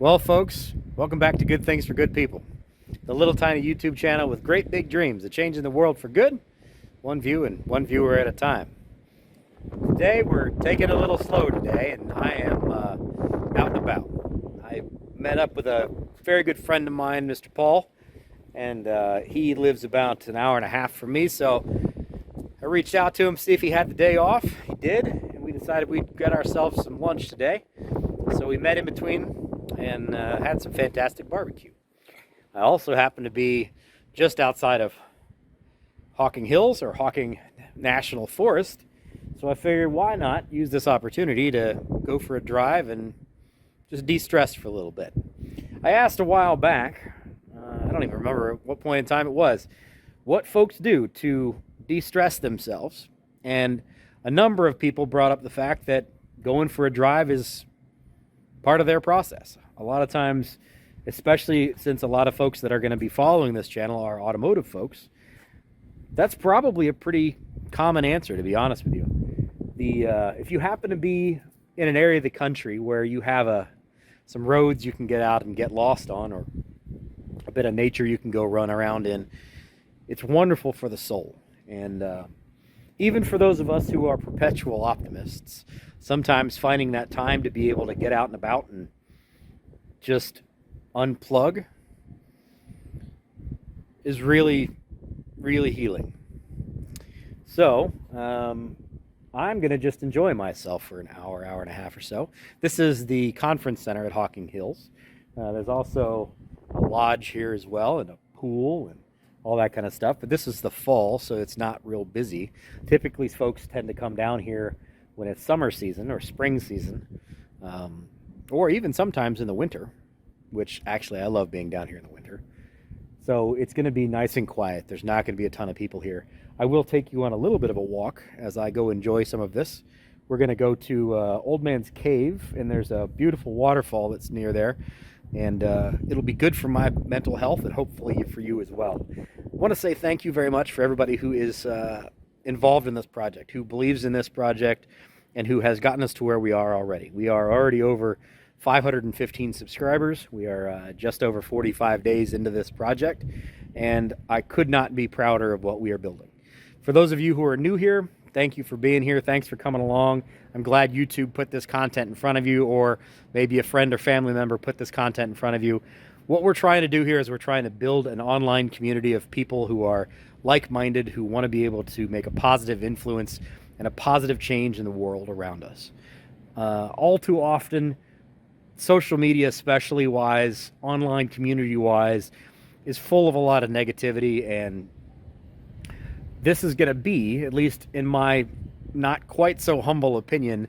Well, folks, welcome back to Good Things for Good People, the little tiny YouTube channel with great big dreams of changing the world for good, one view and one viewer at a time. Today, we're taking it a little slow today, and I am out and about. I met up with a very good friend of mine, Mr. Paul, and he lives about an hour and a half from me, so I reached out to him to see if he had the day off. He did, and we decided we'd get ourselves some lunch today. So we met in between and had some fantastic barbecue. I also happen to be just outside of Hocking Hills, or Hocking National Forest, so I figured why not use this opportunity to go for a drive and just de-stress for a little bit. I asked a while back, I don't even remember at what point in time it was, what folks do to de-stress themselves, and a number of people brought up the fact that going for a drive is part of their process. A lot of times, especially since a lot of folks that are going to be following this channel are automotive folks, that's probably a pretty common answer, to be honest with you. If you happen to be in an area of the country where you have some roads you can get out and get lost on, or a bit of nature you can go run around in, it's wonderful for the soul. And even for those of us who are perpetual optimists, sometimes finding that time to be able to get out and about and just unplug is really, really healing. So, I'm going to just enjoy myself for an hour, hour and a half or so. This is the conference center at Hocking Hills. There's also a lodge here as well, and a pool and all that kind of stuff. But this is the fall, so it's not real busy. Typically, folks tend to come down here when it's summer season or spring season, or even sometimes in the winter, which actually I love being down here in the winter. So it's going to be nice and quiet. There's not going to be a ton of people here. I will take you on a little bit of a walk as I go enjoy some of this. We're going to go to Old Man's Cave, and there's a beautiful waterfall that's near there, and it'll be good for my mental health and hopefully for you as well. I want to say thank you very much for everybody who is involved in this project, who believes in this project, and who has gotten us to where we are already. We are already over 515 subscribers. We are just over 45 days into this project, and I could not be prouder of what we are building. For those of you who are new here, thank you for being here. Thanks for coming along. I'm glad YouTube put this content in front of you, or maybe a friend or family member put this content in front of you. What we're trying to do here is we're trying to build an online community of people who are like-minded, who want to be able to make a positive influence and a positive change in the world around us. All too often, social media, especially wise, online community wise, is full of a lot of negativity, and this is going to be, at least in my not quite so humble opinion,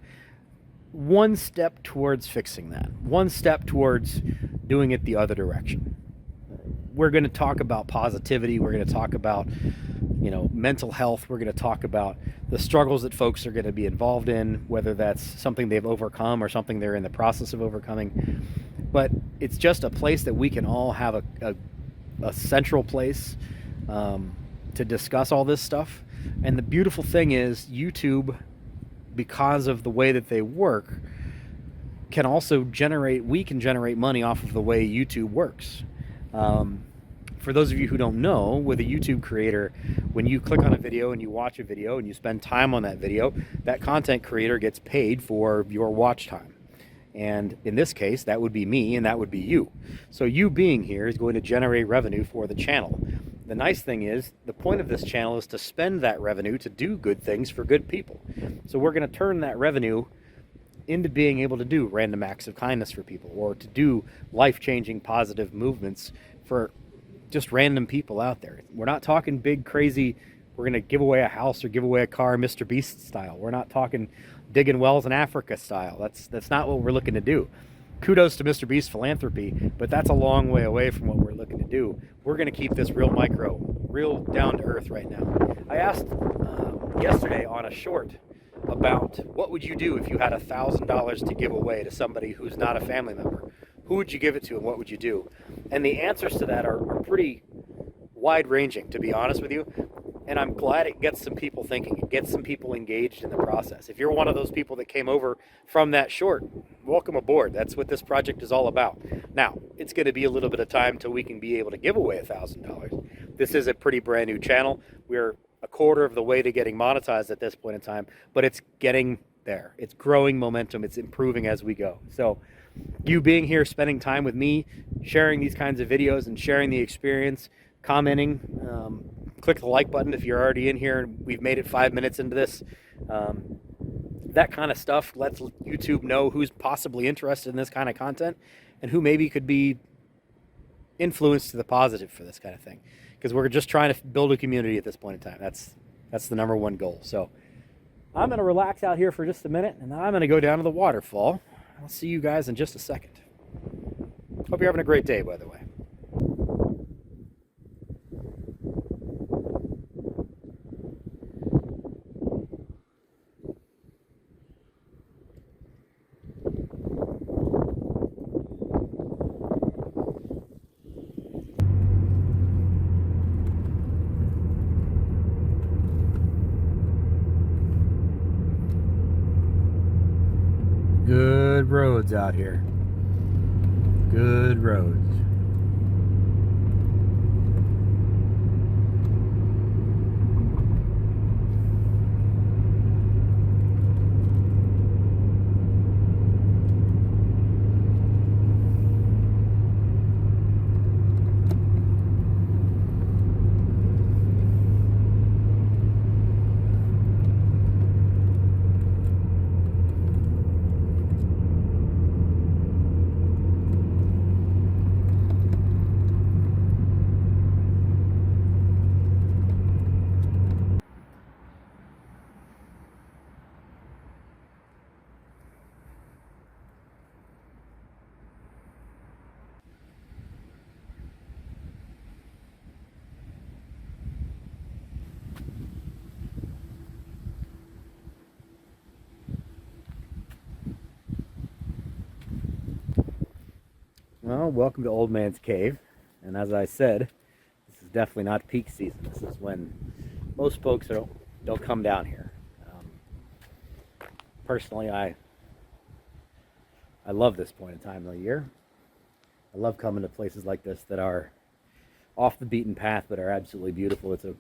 one step towards fixing that, one step towards doing it the other direction. We're going to talk about positivity. We're going to talk about, mental health. We're going to talk about the struggles that folks are going to be involved in, whether that's something they've overcome or something they're in the process of overcoming. But it's just a place that we can all have a central place to discuss all this stuff. And the beautiful thing is YouTube, because of the way that they work, can also generate money off of the way YouTube works. For those of you who don't know, with a YouTube creator, when you click on a video and you watch a video and you spend time on that video, that content creator gets paid for your watch time. And in this case, that would be me and that would be you. So you being here is going to generate revenue for the channel. The nice thing is, the point of this channel is to spend that revenue to do good things for good people. So we're going to turn that revenue into being able to do random acts of kindness for people, or to do life-changing positive movements for just random people out there. We're not talking big, crazy, we're going to give away a house or give away a car Mr. Beast style. We're not talking digging wells in Africa style. That's not what we're looking to do. Kudos to Mr. Beast philanthropy, but that's a long way away from what we're looking to do. We're going to keep this real micro, real down to earth right now. I asked yesterday on a short about what would you do if you had $1,000 to give away to somebody who's not a family member. Who would you give it to, and what would you do? And the answers to that are pretty wide-ranging, to be honest with you. And I'm glad it gets some people thinking. It gets some people engaged in the process. If you're one of those people that came over from that short, welcome aboard. That's what this project is all about. Now, it's going to be a little bit of time till we can be able to give away $1,000. This is a pretty brand new channel. We're a quarter of the way to getting monetized at this point in time, but it's getting there. It's growing momentum. It's improving as we go. So you being here, spending time with me, sharing these kinds of videos and sharing the experience, commenting, click the like button if you're already in here and we've made it 5 minutes into this. That kind of stuff lets YouTube know who's possibly interested in this kind of content and who maybe could be influenced to the positive for this kind of thing. Because we're just trying to build a community at this point in time. That's the number one goal. So I'm going to relax out here for just a minute, and then I'm going to go down to the waterfall. I'll see you guys in just a second. Hope you're having a great day, by the way. Good roads out here. Good roads. Well, welcome to Old Man's Cave. And as I said, this is definitely not peak season. This is when most folks don't come down here. Personally, I love this point in time of the year. I love coming to places like this that are off the beaten path but are absolutely beautiful. It's a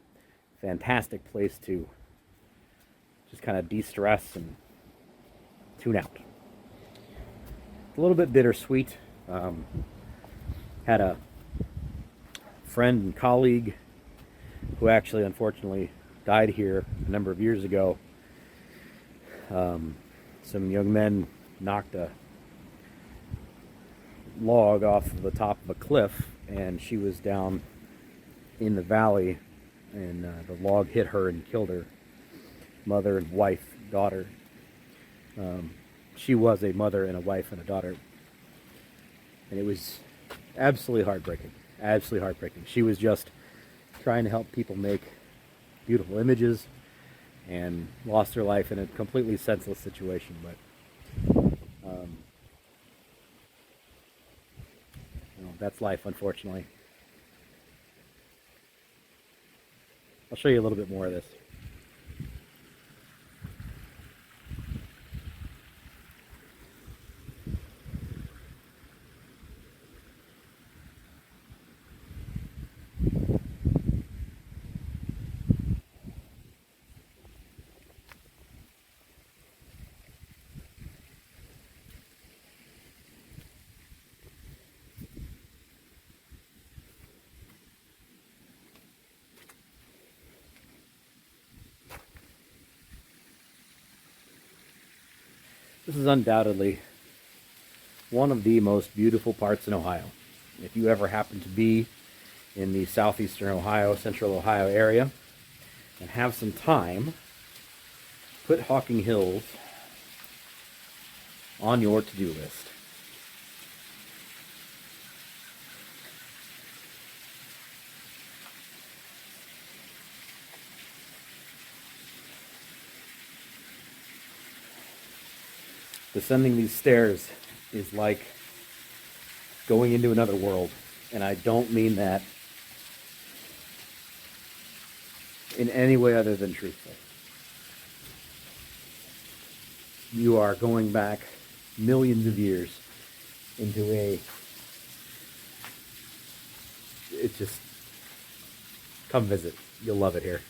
fantastic place to just kind of de-stress and tune out. It's a little bit bittersweet. Had a friend and colleague who actually unfortunately died here a number of years ago. Some young men knocked a log off of the top of a cliff, and she was down in the valley, and the log hit her and killed her mother and wife, daughter. She was a mother and a wife and a daughter. And it was absolutely heartbreaking. Absolutely heartbreaking. She was just trying to help people make beautiful images and lost her life in a completely senseless situation. But that's life, unfortunately. I'll show you a little bit more of this. This is undoubtedly one of the most beautiful parts in Ohio. If you ever happen to be in the southeastern Ohio, central Ohio area, and have some time, put Hocking Hills on your to-do list. Descending these stairs is like going into another world, and I don't mean that in any way other than truthful. You are going back millions of years into it's just, come visit. You'll love it here.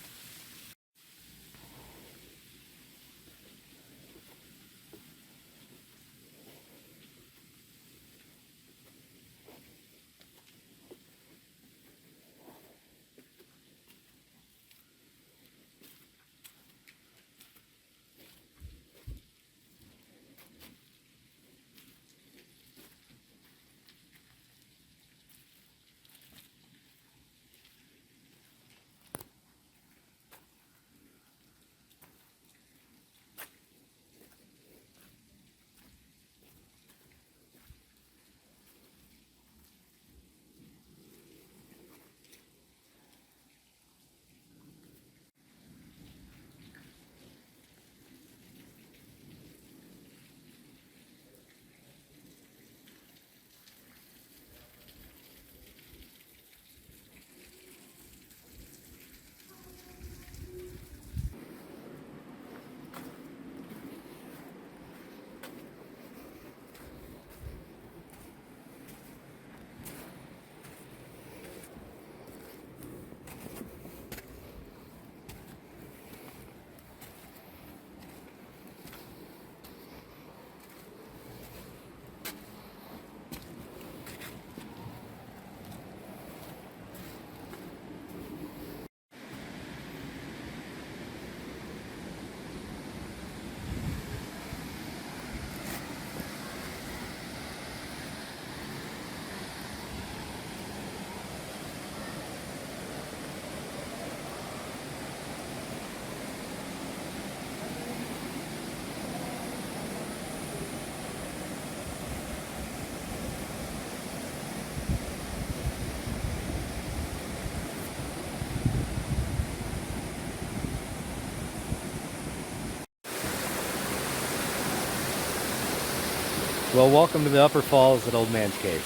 Well, welcome to the Upper Falls at Old Man's Cave.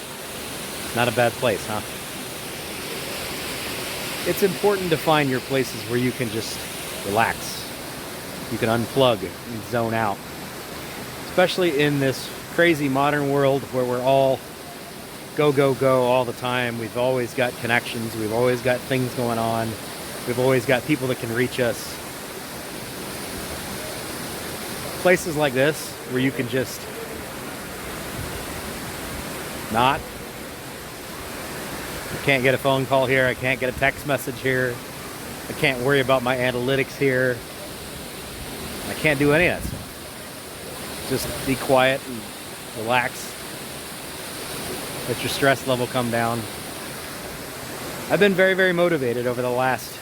Not a bad place, huh? It's important to find your places where you can just relax. You can unplug and zone out. Especially in this crazy modern world where we're all go, go, go all the time. We've always got connections. We've always got things going on. We've always got people that can reach us. Places like this where you can just not. I can't get a phone call here. I can't get a text message here. I can't worry about my analytics here. I can't do any of that stuff. Just be quiet and relax. Let your stress level come down. I've been very, very motivated over the last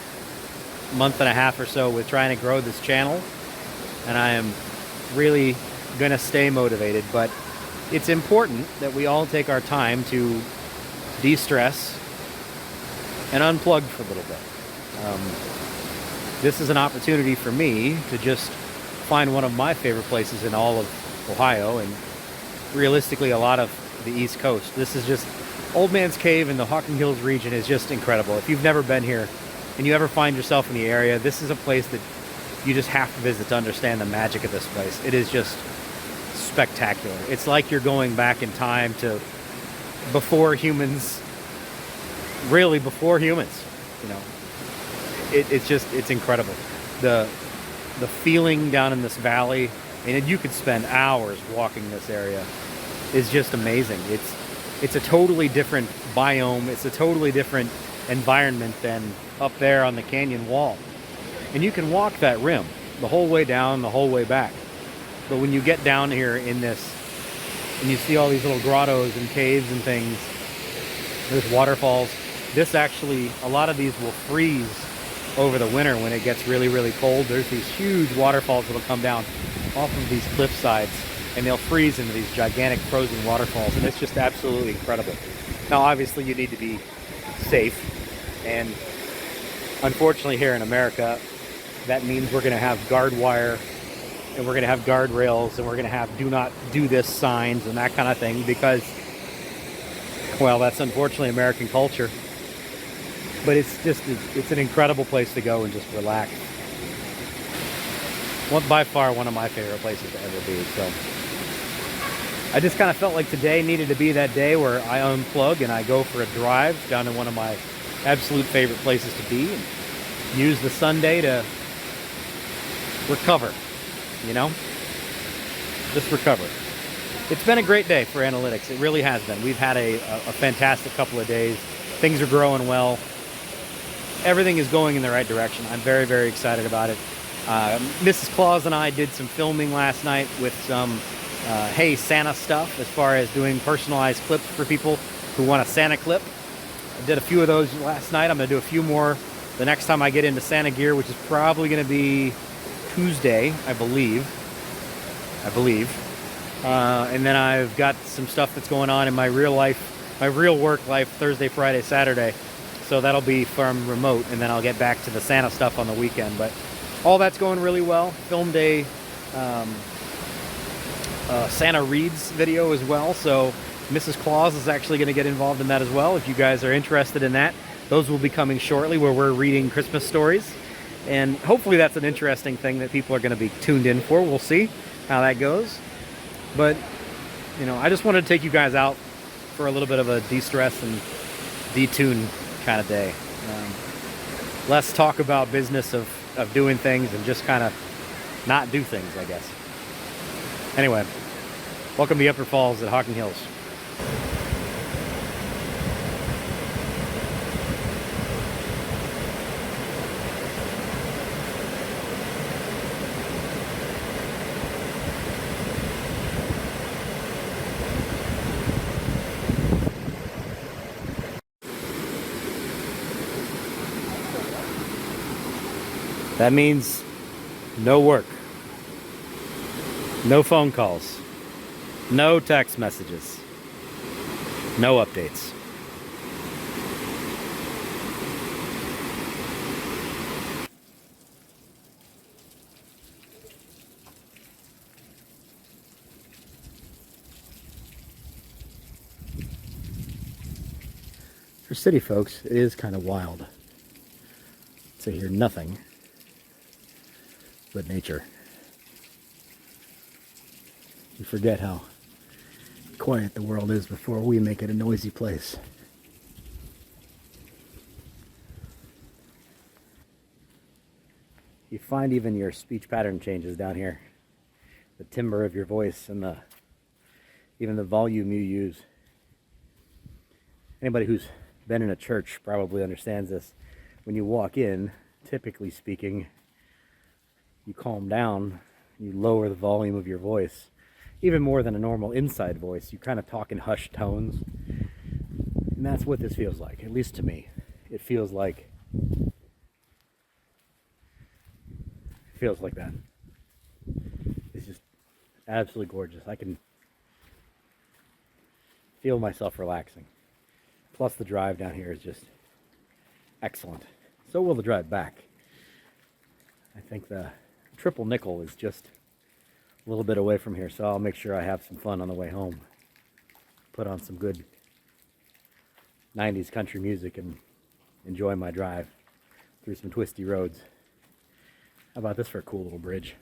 month and a half or so with trying to grow this channel. And I am really going to stay motivated. But it's important that we all take our time to de-stress and unplug for a little bit. This is an opportunity for me to just find one of my favorite places in all of Ohio and realistically a lot of the East Coast. This is just, Old Man's Cave in the Hocking Hills region is just incredible. If you've never been here and you ever find yourself in the area, this is a place that you just have to visit to understand the magic of this place. It is just spectacular. It's like you're going back in time to before humans, really before humans, you know. It's incredible. The feeling down in this valley, and you could spend hours walking this area, is just amazing. It's a totally different biome. It's a totally different environment than up there on the canyon wall. And you can walk that rim the whole way down, the whole way back. But when you get down here in this, and you see all these little grottos and caves and things, there's waterfalls. This actually, a lot of these will freeze over the winter when it gets really, really cold. There's these huge waterfalls that'll come down off of these cliff sides, and they'll freeze into these gigantic frozen waterfalls, and it's just absolutely incredible. Now, obviously, you need to be safe, and unfortunately here in America, that means we're going to have guard wire, and we're going to have guardrails, and we're going to have do not do this signs and that kind of thing because, well, that's unfortunately American culture. But it's an incredible place to go and just relax. By far one of my favorite places to ever be. So I just kind of felt like today needed to be that day where I unplug and I go for a drive down to one of my absolute favorite places to be and use the Sunday to recover, you know? Just recover. It's been a great day for analytics. It really has been. We've had a fantastic couple of days. Things are growing well. Everything is going in the right direction. I'm very, very excited about it. Mrs. Claus and I did some filming last night with some Hey Santa stuff as far as doing personalized clips for people who want a Santa clip. I did a few of those last night. I'm going to do a few more the next time I get into Santa gear, which is probably going to be Tuesday, I believe. And then I've got some stuff that's going on in my real life, my real work life, Thursday, Friday, Saturday. So that'll be from remote, and then I'll get back to the Santa stuff on the weekend. But all that's going really well. Filmed a Santa Reads video as well, so Mrs. Claus is actually going to get involved in that as well. If you guys are interested in that, those will be coming shortly, where we're reading Christmas stories. And hopefully that's an interesting thing that people are going to be tuned in for. We'll see how that goes. But, you know, I just wanted to take you guys out for a little bit of a de-stress and detune kind of day. Less talk about business of doing things and just kind of not do things, I guess. Anyway, welcome to Upper Falls at Hocking Hills. That means no work, no phone calls, no text messages, no updates. For city folks, it is kind of wild to hear nothing but nature. You forget how quiet the world is before we make it a noisy place. You find even your speech pattern changes down here. The timbre of your voice and even the volume you use. Anybody who's been in a church probably understands this. When you walk in, typically speaking, you calm down, you lower the volume of your voice, even more than a normal inside voice. You kind of talk in hushed tones, and that's what this feels like, at least to me. It feels like that. It's just absolutely gorgeous. I can feel myself relaxing. Plus the drive down here is just excellent. So will the drive back. I think the Triple Nickel is just a little bit away from here, so I'll make sure I have some fun on the way home. Put on some good 90s country music and enjoy my drive through some twisty roads. How about this for a cool little bridge?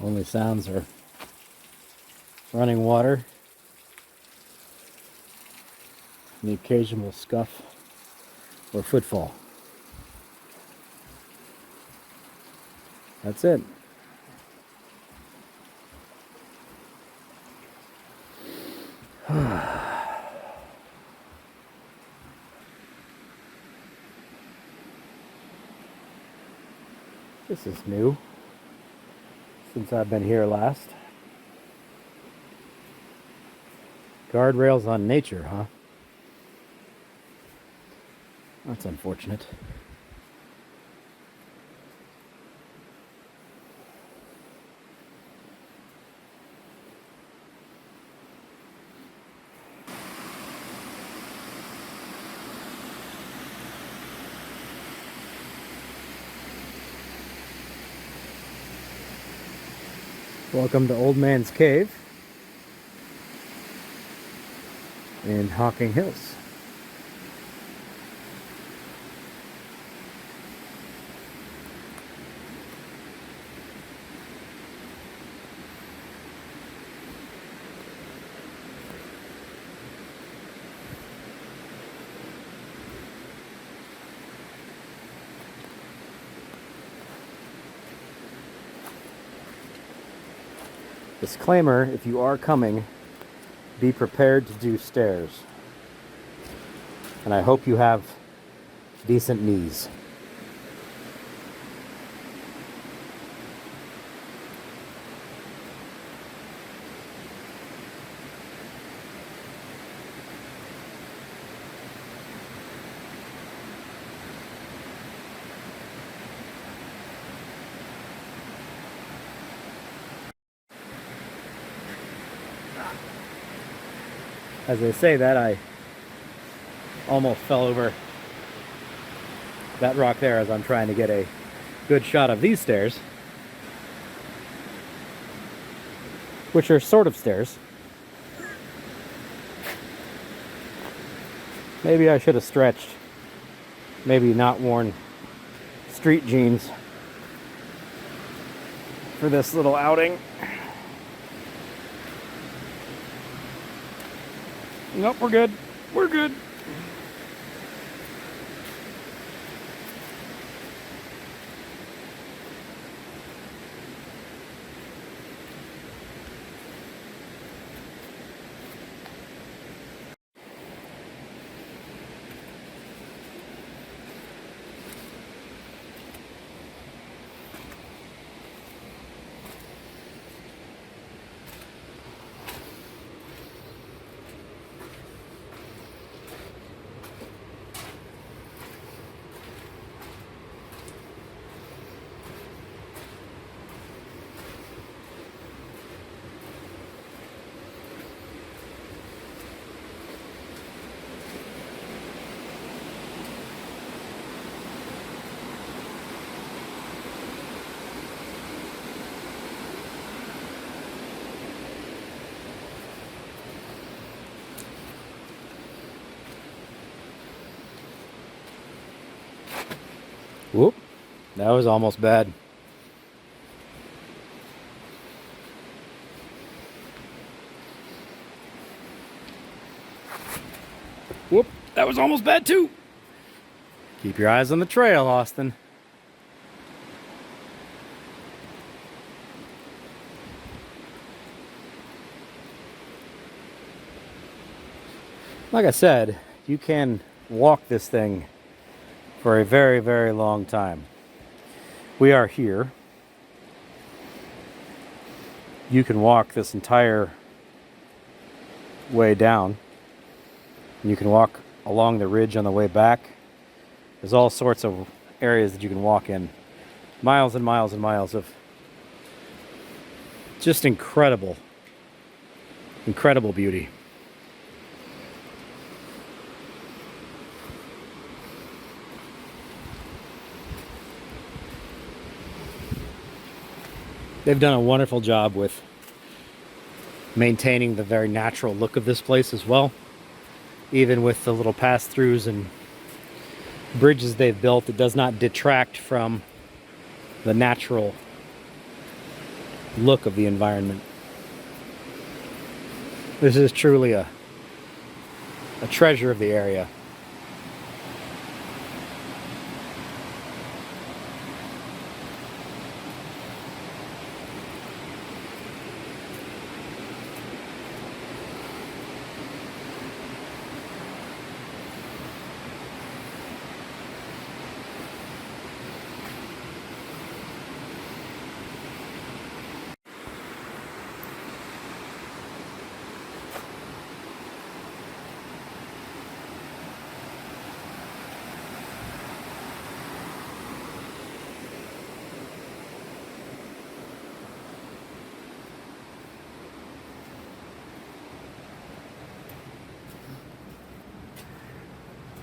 Only sounds are running water and the occasional scuff or footfall. That's it. This is new since I've been here last. Guardrails on nature, huh? That's unfortunate. Welcome to Old Man's Cave in Hocking Hills. Disclaimer, if you are coming, be prepared to do stairs. And I hope you have decent knees. As I say that, I almost fell over that rock there as I'm trying to get a good shot of these stairs, which are sort of stairs. Maybe I should have stretched, maybe not worn street jeans for this little outing. Nope, we're good. We're good. Whoop, that was almost bad. Whoop, that was almost bad too. Keep your eyes on the trail, Austin. Like I said, you can walk this thing for a very, very long time. We are here. You can walk this entire way down. You can walk along the ridge on the way back. There's all sorts of areas that you can walk in. Miles and miles and miles of just incredible, incredible beauty. They've done a wonderful job with maintaining the very natural look of this place as well. Even with the little pass-throughs and bridges they've built, it does not detract from the natural look of the environment. This is truly a treasure of the area.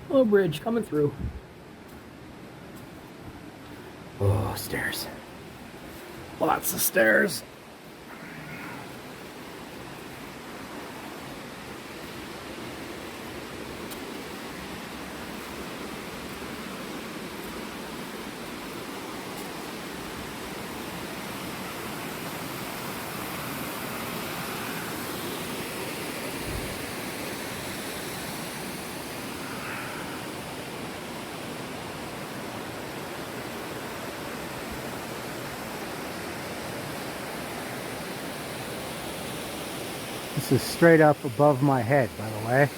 Hello, bridge coming through. Oh, stairs. Lots of stairs. This is straight up above my head, by the way.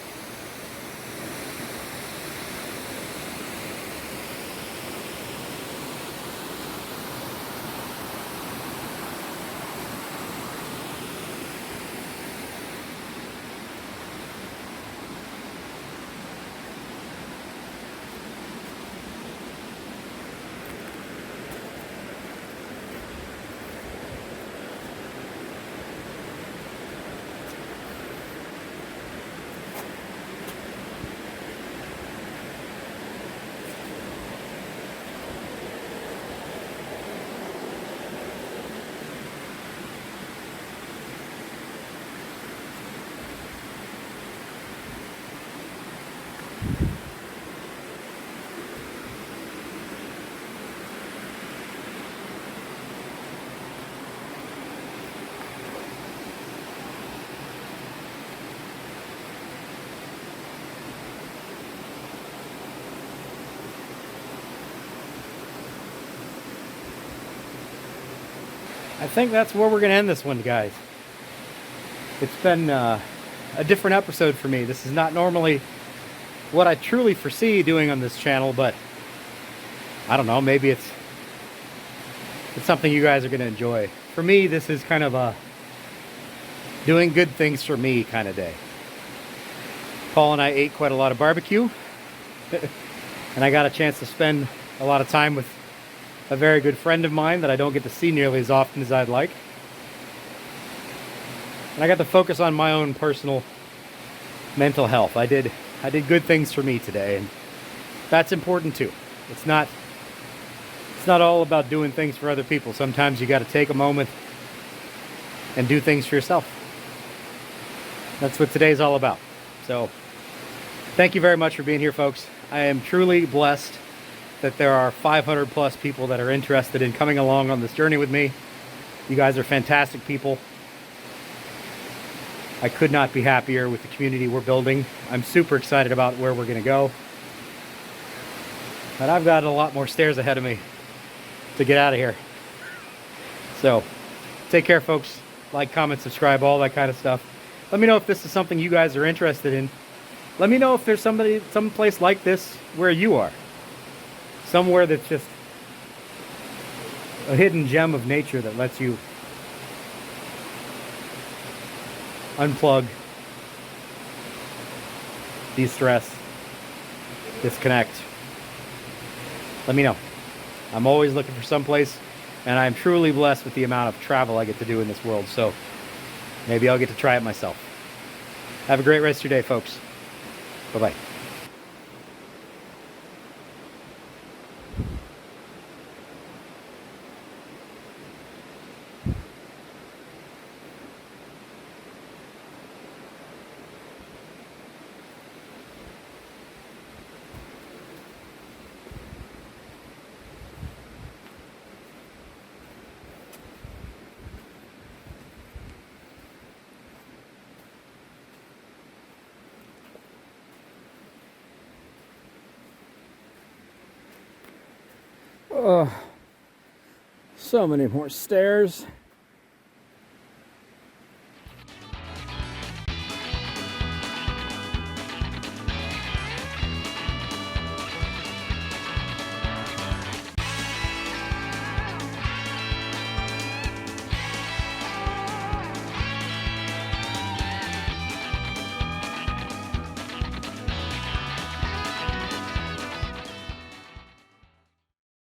I think that's where we're going to end this one, guys. It's been a different episode for me. This is not normally what I truly foresee doing on this channel, but I don't know, maybe it's something you guys are going to enjoy. For me, this is kind of a doing good things for me kind of day. Paul and I ate quite a lot of barbecue, and I got a chance to spend a lot of time with a very good friend of mine that I don't get to see nearly as often as I'd like. And I got to focus on my own personal mental health. I did good things for me today, and that's important too. It's not all about doing things for other people. Sometimes you got to take a moment and do things for yourself. That's what today's all about. So thank you very much for being here, folks. I am truly blessed that there are 500 plus people that are interested in coming along on this journey with me. You guys are fantastic people. I could not be happier with the community we're building. I'm super excited about where we're gonna go. And I've got a lot more stairs ahead of me to get out of here. So take care, folks. Like, comment, subscribe, all that kind of stuff. Let me know if this is something you guys are interested in. Let me know if there's someplace like this where you are. Somewhere that's just a hidden gem of nature that lets you unplug, de-stress, disconnect. Let me know. I'm always looking for someplace, and I'm truly blessed with the amount of travel I get to do in this world, so maybe I'll get to try it myself. Have a great rest of your day, folks. Bye-bye. Oh, so many more stairs.